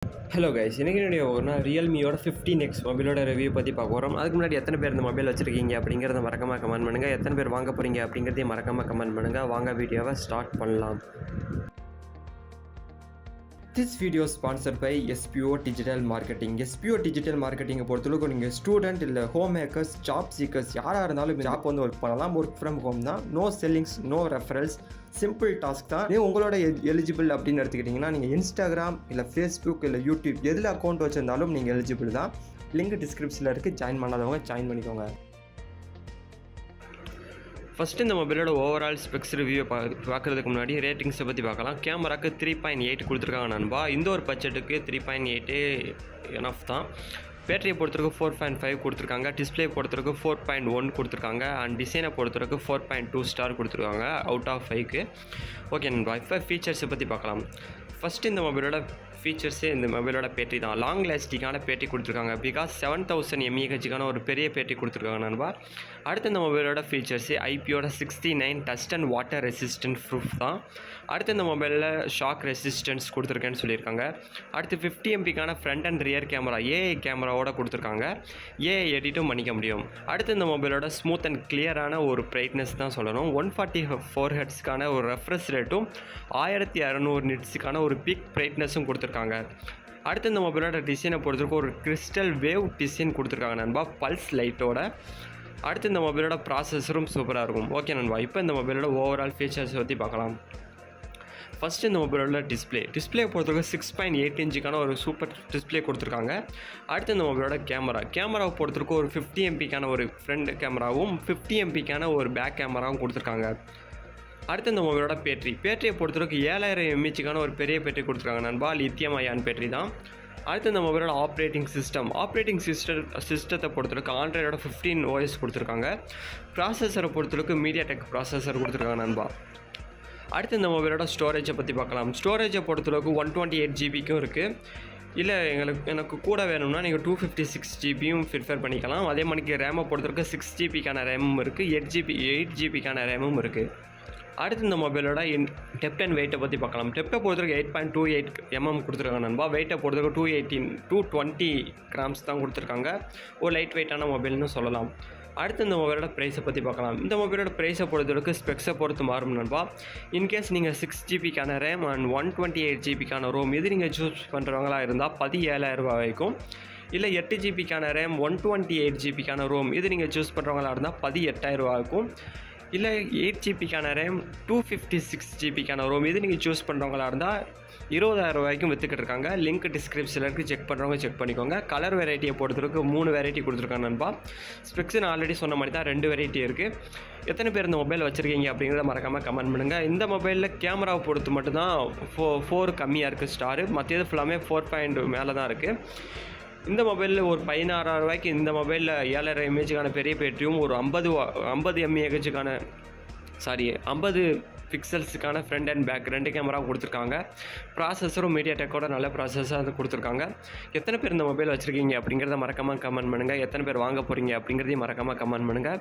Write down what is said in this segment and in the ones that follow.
Hello guys, எனக்கு என்னுடைய ஒரு ரியல்மியோட 15X மொபைலோட ரிவ்யூ பற்றி பார்க்க போகிறோம். அதுக்கு முன்னாடி எத்தனை பேர் இந்த மொபைல் வச்சுருக்கீங்க அப்படிங்கிறத மறக்காமல் கமெண்ட் பண்ணுங்கள். எத்தனை பேர் வாங்க போகிறீங்க அப்படிங்கிறதையும் மறக்காமல் கமெண்ட் பண்ணுங்கள். வாங்க வீடியோவை ஸ்டார்ட் பண்ணலாம். This video sponsored by SPO digital marketing. SPO digital மார்க்கெட்டிங்கை பொறுத்தளவுக்கு நீங்கள் ஸ்டூடெண்ட் இல்லை ஹோம் மேக்கர்ஸ், ஜாப் சீக்கர்ஸ் யாராக இருந்தாலும் ஜாப் வந்து ஒர்க் பண்ணலாம். ஒர்க் ஃப்ரம் ஹோம் தான். No sellings, no referrals, simple task தான். உங்களோட எலிஜிபிள் அப்படின்னு எடுத்துக்கிட்டிங்கன்னா நீங்கள் இன்ஸ்டாகிராம் இல்லை ஃபேஸ்புக் இல்லை யூடியூப் எதில் அக்கௌண்ட் வச்சுருந்தாலும் நீங்கள் எலிஜிபிள் தான். லிங்க் டிஸ்கிரிப்ஷனில் இருக்குது. ஜாயின் பண்ணாதவங்க ஜாயின் பண்ணிக்கோங்க. ஃபஸ்ட்டு இந்த மொபைலோட ஓவரால் ஸ்பெக்ஸ் ரிவ்யூ பார்க்குறதுக்கு முன்னாடி ரேட்டிங்ஸை பற்றி பார்க்கலாம். கேமராக்கு 3.8 கொடுத்துருக்காங்க நண்பா. இந்த ஒரு பட்ஜெட்டுக்கு 3.8 எனஃப் தான். பேட்டரியை பொறுத்தவரைக்கும் 4.5 கொடுத்துருக்காங்க. டிஸ்பிளே பொறுத்தவரைக்கும் 4.1 கொடுத்துருக்காங்க. அண்ட் டிசைனை பொறுத்தவரைக்கும் 4.2 ஸ்டார் கொடுத்துருக்காங்க அவுட் ஆஃப் 5க்கு. ஓகே நண்பா, இப்போ ஃபீச்சர்ஸை பற்றி பார்க்கலாம். ஃபஸ்ட்டு இந்த மொபைலோட ஃபீச்சர்ஸே இந்த மொபைலோட பேட்டரி தான். லாங் லாஸ்டிக்கான பேட்டரி கொடுத்துருக்காங்க. பிகாஸ் 7000 mAhக்கான ஒரு பெரிய பேட்டரி கொடுத்துருக்காங்க நண்பா. அடுத்து இந்த மொபைலோட ஃபீச்சர்ஸே ஐபியோட 69 dust and water resistant proof தான். அடுத்து இந்த மொபைலில் ஷாக் ரெசிஸ்டன்ஸ் கொடுத்துருக்கேன்னு சொல்லியிருக்காங்க. அடுத்து 50 MPக்கான front and rear camera AI கேமராவோட கொடுத்துருக்காங்க. ஏஐ எடிட்டும் பண்ணிக்க முடியும். அடுத்து இந்த மொபைலோட ஸ்மூத் அண்ட் கிளியரான ஒரு பிரைட்னஸ் தான் சொல்லணும். 144 ஹெர்ட்ஸ்க்கான ஒரு ரெஃப்ரெஷ் ரேட்டும் 1600 நிட்ஸுக்கான ஒரு பீக் பிரைட்னஸும் கொடுத்துருக்காங்க. அடுத்து இந்த மொபைலோட டிசைனை பொறுத்தவரைக்கும் ஒரு கிறிஸ்டல் வேவ் டிசைன் கொடுத்துருக்காங்க நண்பா, பல்ஸ் லைட்டோட. அடுத்து இந்த மொபைலோட ப்ராசஸரும் சூப்பராக இருக்கும். ஓகே நண்பா, இப்போ இந்த மொபைலோட ஓவரால் ஃபீச்சர்ஸ் பற்றி பார்க்கலாம். ஃபஸ்ட்டு இந்த மொபைலோட டிஸ்பிளே பொறுத்தவரைக்கும் 6.8 இன்ச்சுக்கான ஒரு சூப்பர் டிஸ்பிளே கொடுத்துருக்காங்க. அடுத்து இந்த மொபைலோட கேமராவை பொறுத்தவரைக்கும் ஒரு 50 MPக்கான ஒரு ஃப்ரண்ட் கேமராவும் 50 MPக்கான ஒரு பேக் கேமராவும் கொடுத்துருக்காங்க. அடுத்து இந்த மொபைலோட பேட்டரியை பொறுத்தவரைக்கும் 7000 mAhக்கான ஒரு பெரிய பேட்டரி கொடுத்துருக்காங்க நண்பா, லித்தியம் அயான் பேட்டரி தான். அடுத்து இந்த மொபைலோட ஆப்ரேட்டிங் சிஸ்டத்தை பொறுத்தவரைக்கும் ஆண்ட்ராய்டோட 15 OS கொடுத்துருக்காங்க. ப்ராசஸரை பொறுத்தவரைக்கும் மீடியாடெக் ப்ராசஸர் கொடுத்துருக்காங்க நண்பா. அடுத்து இந்த மொபைலோட ஸ்டோரேஜை பற்றி பார்க்கலாம். ஸ்டோரேஜை பொறுத்தளவுக்கு 128 GBக்கும் இருக்குது. இல்லை எனக்கு கூட வேணும்னா நீங்கள் 256 GBயும் ப்ரிஃபர் பண்ணிக்கலாம். அதே மாதிரி ரேமை பொறுத்தவரைக்கும் 6 GBக்கான ரேமும் இருக்குது, 8 GBக்கான ரேமும் இருக்குது. அடுத்து இந்த மொபைலோட டெப்த் அண்ட் வெயிட்டை பற்றி பார்க்கலாம். டெப்த்தை பொறுத்தவரைக்கும் 8.28 mm கொடுத்துருக்காங்க நண்பா. வெயிட்டை பொறுத்தவரைக்கும் 220 கிராம்ஸ் தான் கொடுத்துருக்காங்க. ஒரு லைட் வெயிட்டான மொபைல்னு சொல்லலாம். அடுத்து இந்த மொபைலோட ப்ரைஸை பற்றி பார்க்கலாம். இந்த மொபைலோட ப்ரைஸை பொறுத்தவரைக்கும் ஸ்பெக்ஸை பொறுத்து மாறும் நண்பா. இன்கேஸ் நீங்கள் 6 GBக்கான ரேம் அண்ட் 128 GBக்கான ரோம் இது நீங்கள் சூஸ் பண்ணுறவங்களா இருந்தால் 17,000 வரைக்கும். இல்லை 8 GBக்கான ரேம் 128 GBக்கான ரோம் இது நீங்கள் சூஸ் பண்ணுறவங்களா இருந்தால் 18,000 இருக்கும். இல்லை 8 GBக்கான ரேம் 256 GBக்கான ரோம் இது நீங்கள் சூஸ் பண்ணுறவங்களா இருந்தால் 20,000 வரைக்கும் விற்றுக்கிட்டு இருக்காங்க. லிங்க் டிஸ்கிரிப்ஷனில் இருக்குது, செக் பண்ணுறவங்க செக் பண்ணிக்கோங்க. கலர் வெரைட்டியை பொறுத்தவரைக்கும் 3 வெரைட்டி கொடுத்துருக்காங்க நண்பா. ஸ்பெக்ஸ் நான் ஆல்ரெடி சொன்ன மாதிரி தான் 2 வெரைட்டி இருக்குது. எத்தனை பேர் இந்த மொபைல் வச்சுருக்கீங்க அப்படிங்கிறத மறக்காமல் கமெண்ட் பண்ணுங்கள். இந்த மொபைலில் கேமராவை பொறுத்து மட்டும்தான் 4 கம்மியாக இருக்குது ஸ்டாரு, மற்றது ஃபுல்லாமே 4 மேலே தான் இருக்குது. இந்த மொபைலில் ஒரு 16,000 ரூபாய்க்கு இந்த மொபைலில் 7000 mAhக்கான பெரிய பேட்டரியும் ஒரு 50 பிக்சல்ஸுக்கான ஃப்ரண்ட் அண்ட் பேக் 2 கேமரா கொடுத்துருக்காங்க. ப்ராசஸரும் மீடியாடெக்கோட நல்ல ப்ராசஸாக கொடுத்துருக்காங்க. எத்தனை பேர் இந்த மொபைல் வச்சுருக்கீங்க அப்படிங்கிறத மறக்காமல் கமெண்ட் பண்ணுங்கள். எத்தனை பேர் வாங்க போகிறீங்க அப்படிங்கிறதையும் மறக்காமல் கமெண்ட் பண்ணுங்கள்.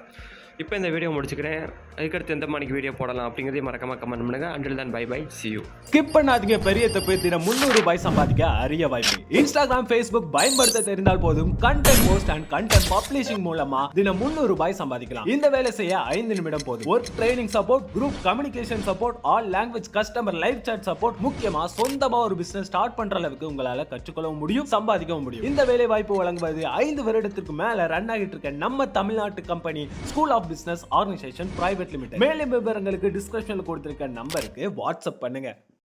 இப்போ இந்த வீடியோ முடிச்சுக்கிறேன். அதுக்கடுத்து எந்த மணிக்கு வீடியோ போடலாம் அப்படிங்கிறதையும் மறக்காமல் கமெண்ட் பண்ணுங்கள். Until then bye bye, see you. Skip பண்ணாதீங்க. பெரிய தப்பு. தினம் 300 ரூபாய் சம்பாதிக்க அரிய வாய்ப்பு. இன்ஸ்டாகிராம், ஃபேஸ்புக் பயன்படுத்த தெரிந்தால் போதும். Content post and content publishing மூலமா தினம் 300 ரூபாய் சம்பாதிக்கலாம். இந்த வேலை செய்ய 5 நிமிடம் போதும். Work training support, group communication support, all language customer live chat support, முக்கியமா சொந்தமா ஒரு பிசினஸ் ஸ்டார்ட் பண்ற அளவுக்கு உங்களால கற்றுக்கொள்ளவும் முடியும், சம்பாதிக்கவும் முடியும். இந்த வேலை வாய்ப்பு வழங்குவது 5 வருடத்திற்கு மேல ரன் ஆகிட்டு இருக்க நம்ம தமிழ்நாட்டு company school of business organisation private limited. மேலும் விவரங்களுக்கு டிஸ்கிரிப்ஷன்ல கொடுத்திருக்க நம்பருக்கு வாட்ஸ்அப் பண்ணுங்க.